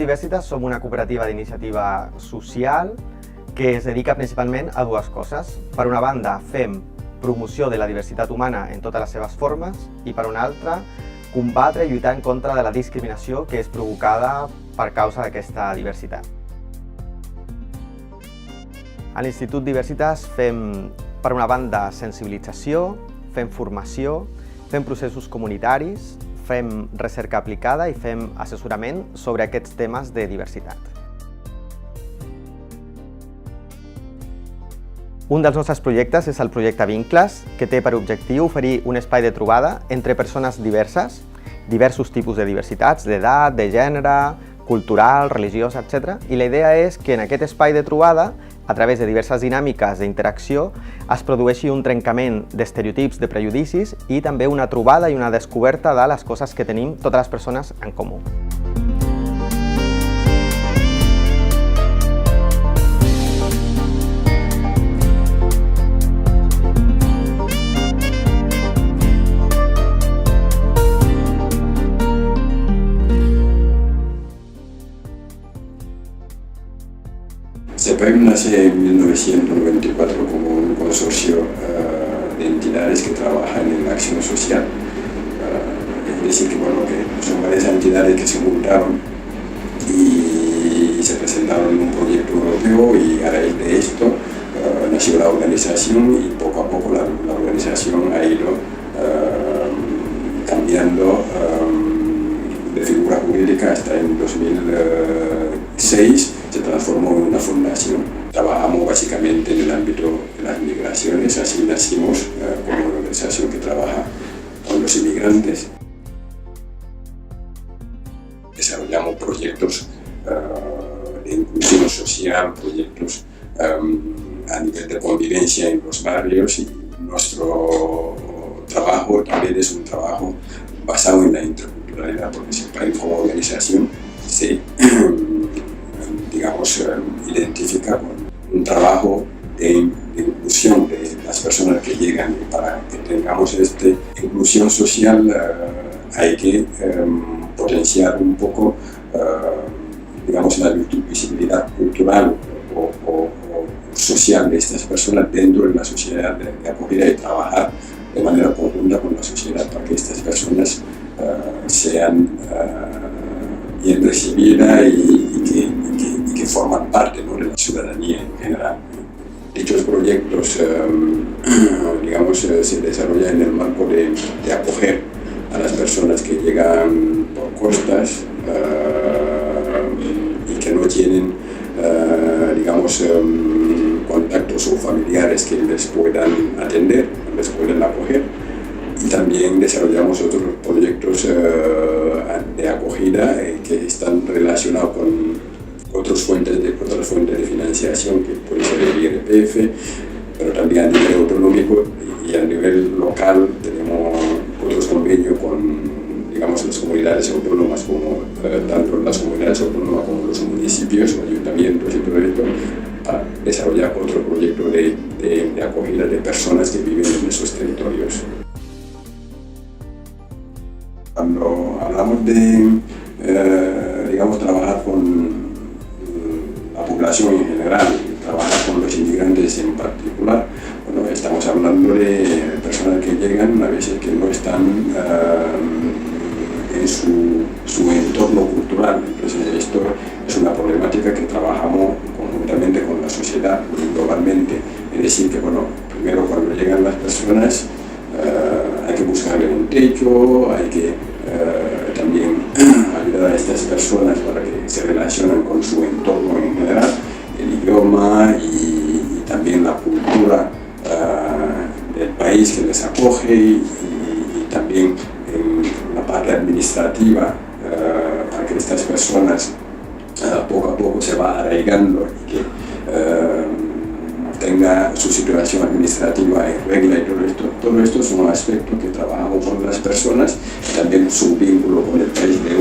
Diversitas som una cooperativa d'iniciativa social que es dedica principalment a dues coses. Per una banda, fem promoció de la diversitat humana en totes les seves formes i per una altra, combatre i lluitar en contra de la discriminació que és provocada per causa d'aquesta diversitat. A l'Institut Diversitas fem, per una banda, sensibilització, fem formació, fem processos comunitaris, fem recerca aplicada i fem assessorament sobre aquests temes de diversitat. Un dels nostres projectes és el projecte Vincles, que té per objectiu oferir un espai de trobada entre persones diverses, diversos tipus de diversitats, d'edat, de gènere, cultural, religiós, etc. I la idea és que en aquest espai de trobada, a través de diverses dinàmiques d'interacció, es produeixi un trencament d'estereotips, de prejudicis i també una trobada i una descoberta de les coses que tenim totes les persones en comú. CEPAIM nace en 1994 como un consorcio de entidades que trabajan en la acción social. Es decir, que son varias entidades que se juntaron y se presentaron en un proyecto europeo y a raíz de esto nació la organización y poco a poco la organización ha ido cambiando de figura jurídica hasta en 2006 se transformó en una fundación. Trabajamos básicamente en el ámbito de las migraciones, así nacimos como una organización que trabaja con los inmigrantes. Desarrollamos proyectos de inclusión social, proyectos a nivel de convivencia en los barrios y nuestro trabajo también es un trabajo basado en la interculturalidad, porque CEPAIM como organización se identifica con un trabajo de inclusión de las personas que llegan y para que tengamos esta inclusión social hay que potenciar un poco la visibilidad cultural o social de estas personas dentro de la sociedad de acogida y trabajar de manera conjunta con la sociedad para que estas personas sean bien recibidas y que forman parte de la ciudadanía en general. Dichos proyectos se desarrollan en el marco de acoger a las personas que llegan por costas y que no tienen contactos o familiares que les puedan atender, les puedan acoger. Y también desarrollamos otros proyectos de acogida que están relacionados con otras fuentes de financiación, que puede ser el IRPF, pero también a nivel autonómico y a nivel local tenemos otros convenios con las comunidades autónomas, tanto las comunidades autónomas como los municipios o ayuntamientos y todo esto, para desarrollar otro proyecto de acogida de personas que viven en esos territorios. Cuando hablamos de trabajar con la población en general, trabajar con los inmigrantes en particular, estamos hablando de personas que llegan a veces que no están en su entorno cultural. Entonces esto es una problemática que trabajamos conjuntamente con la sociedad globalmente. Es decir, que primero cuando llegan las personas hay que buscarle un techo, hay que también ayudar a estas personas para que se relacionen con su entorno en general, el idioma y también la cultura del país que les acoge y también en la parte administrativa para que estas personas poco a poco se va arraigando y que tenga su situación administrativa en regla y todo esto son aspectos que trabajamos con las personas y también su vínculo con el país de